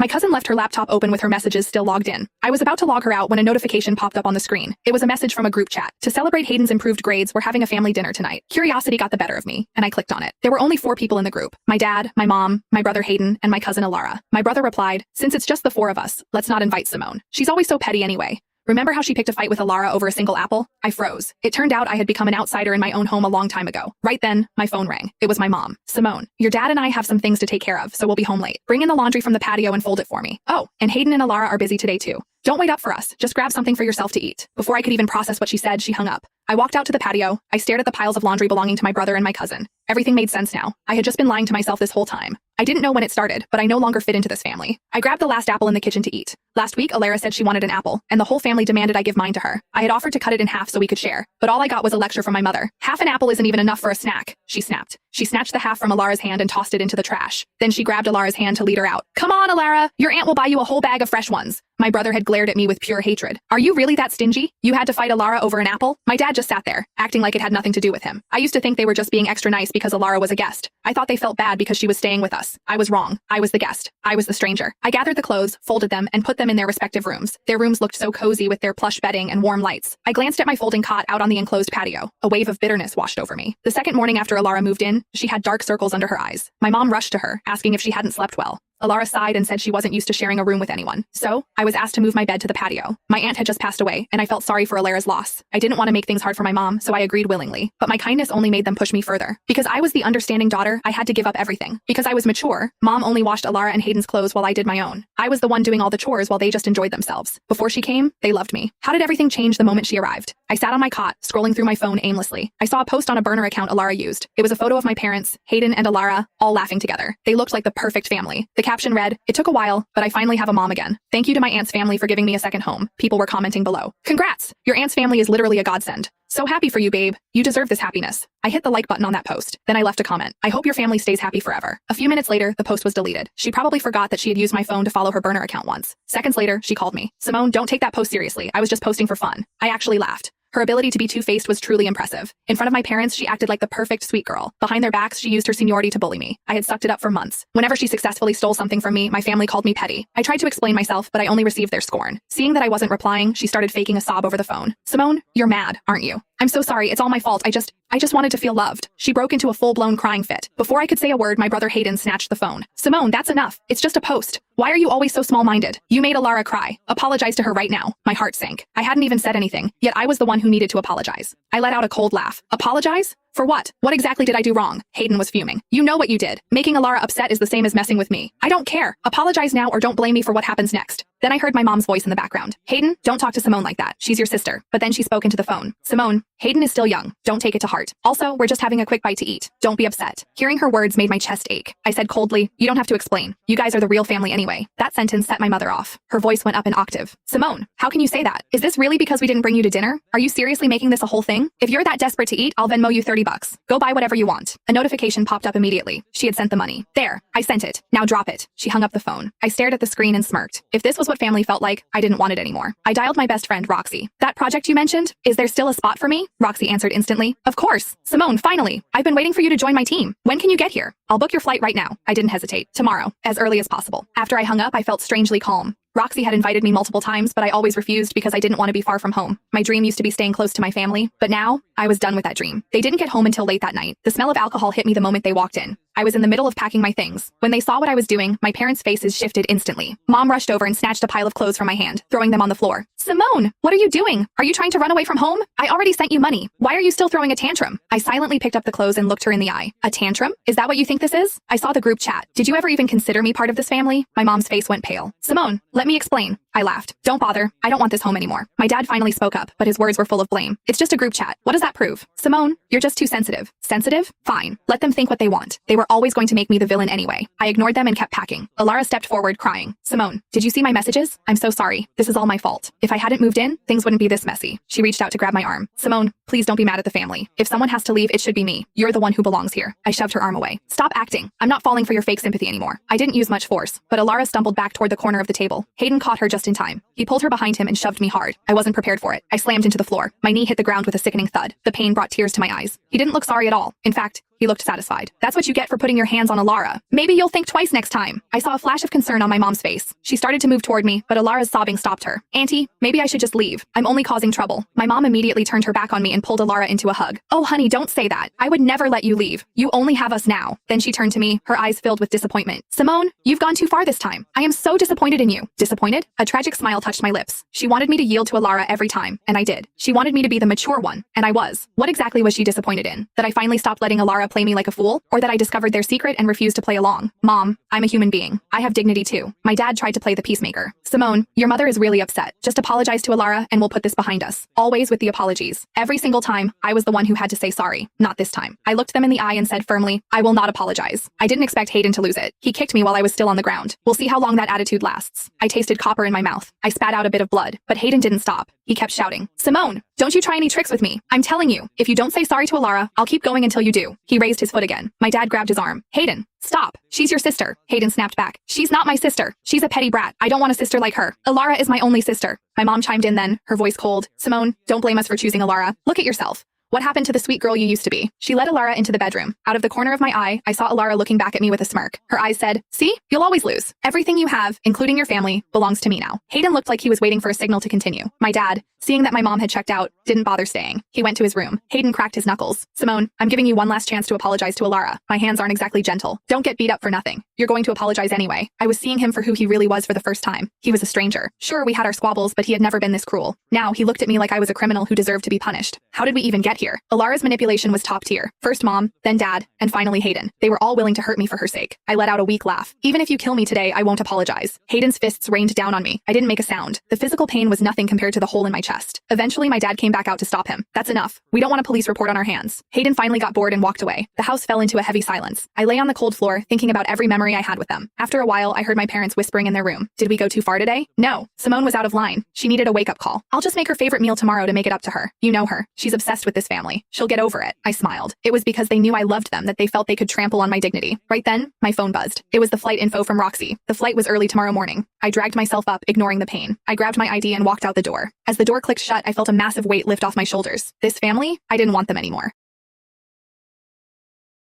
My cousin left her laptop open with her messages still logged in. I was about to log her out when a notification popped up on the screen. It was a message from a group chat. To celebrate Hayden's improved grades, we're having a family dinner tonight. Curiosity got the better of me, and I clicked on it. There were only 4 people in the group. My dad, my mom, my brother Hayden, and my cousin Alara. My brother replied, "Since it's just the 4 of us, let's not invite Simone. She's always so petty anyway. Remember how she picked a fight with Alara over a single apple?" I froze. It turned out I had become an outsider in my own home a long time ago. Right then, my phone rang. It was my mom. "Simone, your dad and I have some things to take care of, so we'll be home late. Bring in the laundry from the patio and fold it for me. Oh, and Hayden and Alara are busy today too. Don't wait up for us. Just grab something for yourself to eat." Before I could even process what she said, she hung up. I walked out to the patio. I stared at the piles of laundry belonging to my brother and my cousin. Everything made sense now. I had just been lying to myself this whole time. I didn't know when it started, but I no longer fit into this family. I grabbed the last apple in the kitchen to eat. Last week, Alara said she wanted an apple, and the whole family demanded I give mine to her. I had offered to cut it in half so we could share, but all I got was a lecture from my mother. "Half an apple isn't even enough for a snack," she snapped. She snatched the half from Alara's hand and tossed it into the trash. Then she grabbed Alara's hand to lead her out. "Come on, Alara, your aunt will buy you a whole bag of fresh ones." My brother had glared at me with pure hatred. "Are you really that stingy? You had to fight Alara over an apple?" My dad just sat there, acting like it had nothing to do with him. I used to think they were just being extra nice because Alara was a guest. I thought they felt bad because she was staying with us. I was wrong. I was the guest. I was the stranger. I gathered the clothes, folded them, and put them in their respective rooms. Their rooms looked so cozy with their plush bedding and warm lights. I glanced at my folding cot out on the enclosed patio. A wave of bitterness washed over me. The second morning after Alara moved in, she had dark circles under her eyes. My mom rushed to her, asking if she hadn't slept well. Alara sighed and said she wasn't used to sharing a room with anyone. So, I was asked to move my bed to the patio. My aunt had just passed away, and I felt sorry for Alara's loss. I didn't want to make things hard for my mom, so I agreed willingly. But my kindness only made them push me further. Because I was the understanding daughter, I had to give up everything. Because I was mature, Mom only washed Alara and Hayden's clothes while I did my own. I was the one doing all the chores while they just enjoyed themselves. Before she came, they loved me. How did everything change the moment she arrived? I sat on my cot, scrolling through my phone aimlessly. I saw a post on a burner account Alara used. It was a photo of my parents, Hayden and Alara, all laughing together. They looked like the perfect family. The caption read, "It took a while, but I finally have a mom again. Thank you to my aunt's family for giving me a second home." People were commenting below. "Congrats! Your aunt's family is literally a godsend. So happy for you, babe. You deserve this happiness." I hit the like button on that post. Then I left a comment. "I hope your family stays happy forever." A few minutes later, the post was deleted. She probably forgot that she had used my phone to follow her burner account once. Seconds later, she called me. "Simone, don't take that post seriously. I was just posting for fun." I actually laughed. Her ability to be two-faced was truly impressive. In front of my parents, she acted like the perfect sweet girl. Behind their backs, she used her seniority to bully me. I had sucked it up for months. Whenever she successfully stole something from me, my family called me petty. I tried to explain myself, but I only received their scorn. Seeing that I wasn't replying, she started faking a sob over the phone. "Simone, you're mad, aren't you? I'm so sorry, it's all my fault. I just wanted to feel loved." She broke into a full-blown crying fit. Before I could say a word, my brother Hayden snatched the phone. "Simone, that's enough. It's just a post. Why are you always so small-minded? You made Alara cry. Apologize to her right now." My heart sank. I hadn't even said anything, yet I was the one who needed to apologize. I let out a cold laugh. "Apologize? For what? What exactly did I do wrong?" Hayden was fuming. "You know what you did. Making Alara upset is the same as messing with me. I don't care. Apologize now or don't blame me for what happens next." Then I heard my mom's voice in the background. "Hayden, don't talk to Simone like that. She's your sister." But then she spoke into the phone. "Simone, Hayden is still young. Don't take it to heart. Also, we're just having a quick bite to eat. Don't be upset." Hearing her words made my chest ache. I said coldly, "You don't have to explain. You guys are the real family anyway." That sentence set my mother off. Her voice went up an octave. "Simone, how can you say that? Is this really because we didn't bring you to dinner? Are you seriously making this a whole thing? If you're that desperate to eat, I'll Venmo you $30. Go buy whatever you want." A notification popped up immediately. She had sent the money. "There, I sent it. Now drop it." She hung up the phone. I stared at the screen and smirked. If this was what family felt like, I didn't want it anymore. I dialed my best friend, Roxy. "That project you mentioned, is there still a spot for me?" Roxy answered instantly. "Of course. Simone, finally. I've been waiting for you to join my team. When can you get here?" "I'll book your flight right now." I didn't hesitate. "Tomorrow, as early as possible." After I hung up, I felt strangely calm. Roxy had invited me multiple times, but I always refused because I didn't want to be far from home. My dream used to be staying close to my family, but now, I was done with that dream. They didn't get home until late that night. The smell of alcohol hit me the moment they walked in. I was in the middle of packing my things. When they saw what I was doing, my parents' faces shifted instantly. Mom rushed over and snatched a pile of clothes from my hand, throwing them on the floor. "Simone, what are you doing? Are you trying to run away from home? I already sent you money. Why are you still throwing a tantrum?" I silently picked up the clothes and looked her in the eye. "A tantrum? Is that what you think this is?" I saw the group chat. "Did you ever even consider me part of this family?" My mom's face went pale. "Simone, let me explain." I laughed. "Don't bother. I don't want this home anymore." My dad finally spoke up, but his words were full of blame. "It's just a group chat. What does that prove?" "Simone, you're just too sensitive." "Sensitive? Fine. Let them think what they want. They were always going to make me the villain anyway." I ignored them and kept packing. Alara stepped forward, crying. "Simone, did you see my messages? I'm so sorry. This is all my fault. If I hadn't moved in, things wouldn't be this messy." She reached out to grab my arm. "Simone, please don't be mad at the family. If someone has to leave, it should be me. You're the one who belongs here." I shoved her arm away. "Stop acting. I'm not falling for your fake sympathy anymore." I didn't use much force, but Alara stumbled back toward the corner of the table. Hayden caught her just in time. He pulled her behind him and shoved me hard. I wasn't prepared for it. I slammed into the floor. My knee hit the ground with a sickening thud. The pain brought tears to my eyes. He didn't look sorry at all. In fact, he He looked satisfied. That's what you get for putting your hands on Alara. Maybe you'll think twice next time. I saw a flash of concern on my mom's face. She started to move toward me, but Alara's sobbing stopped her. Auntie, maybe I should just leave. I'm only causing trouble. My mom immediately turned her back on me and pulled Alara into a hug. Oh honey, don't say that. I would never let you leave. You only have us now. Then she turned to me, her eyes filled with disappointment. Simone, you've gone too far this time. I am so disappointed in you. Disappointed? A tragic smile touched my lips. She wanted me to yield to Alara every time, and I did. She wanted me to be the mature one, and I was. What exactly was she disappointed in? That I finally stopped letting Alara play me like a fool? Or that I discovered their secret and refused to play along? Mom, I'm a human being. I have dignity too. My dad tried to play the peacemaker. Simone, your mother is really upset. Just apologize to Alara and we'll put this behind us. Always with the apologies. Every single time, I was the one who had to say sorry. Not this time. I looked them in the eye and said firmly, I will not apologize. I didn't expect Hayden to lose it. He kicked me while I was still on the ground. We'll see how long that attitude lasts. I tasted copper in my mouth. I spat out a bit of blood, but Hayden didn't stop. He kept shouting, Simone, don't you try any tricks with me. I'm telling you, if you don't say sorry to Alara, I'll keep going until you do. He raised his foot again. My dad grabbed his arm. Hayden, stop. She's your sister. Hayden snapped back. She's not my sister. She's a petty brat. I don't want a sister like her. Alara is my only sister. My mom chimed in then, her voice cold. Simone, don't blame us for choosing Alara. Look at yourself. What happened to the sweet girl you used to be? She led Alara into the bedroom. Out of the corner of my eye, I saw Alara looking back at me with a smirk. Her eyes said, see? You'll always lose. Everything you have, including your family, belongs to me now. Hayden looked like he was waiting for a signal to continue. My dad, seeing that my mom had checked out, didn't bother staying. He went to his room. Hayden cracked his knuckles. Simone, I'm giving you one last chance to apologize to Alara. My hands aren't exactly gentle. Don't get beat up for nothing. You're going to apologize anyway. I was seeing him for who he really was for the first time. He was a stranger. Sure, we had our squabbles, but he had never been this cruel. Now, he looked at me like I was a criminal who deserved to be punished. How did we even get here? Alara's manipulation was top tier. First mom, then dad, and finally Hayden. They were all willing to hurt me for her sake. I let out a weak laugh. Even if you kill me today, I won't apologize. Hayden's fists rained down on me. I didn't make a sound. The physical pain was nothing compared to the hole in my chest. Eventually, my dad came back out to stop him. That's enough. We don't want a police report on our hands. Hayden finally got bored and walked away. The house fell into a heavy silence. I lay on the cold floor, thinking about every memory I had with them. After a while, I heard my parents whispering in their room. Did we go too far today? No. Simone was out of line. She needed a wake-up call. I'll just make her favorite meal tomorrow to make it up to her. You know her. She's obsessed with this family. She'll get over it. I smiled. It was because they knew I loved them that they felt they could trample on my dignity. Right then, my phone buzzed. It was the flight info from Roxy. The flight was early tomorrow morning. I dragged myself up, ignoring the pain. I grabbed my ID and walked out the door. As the door clicked shut, I felt a massive weight lift off my shoulders. This family? I didn't want them anymore.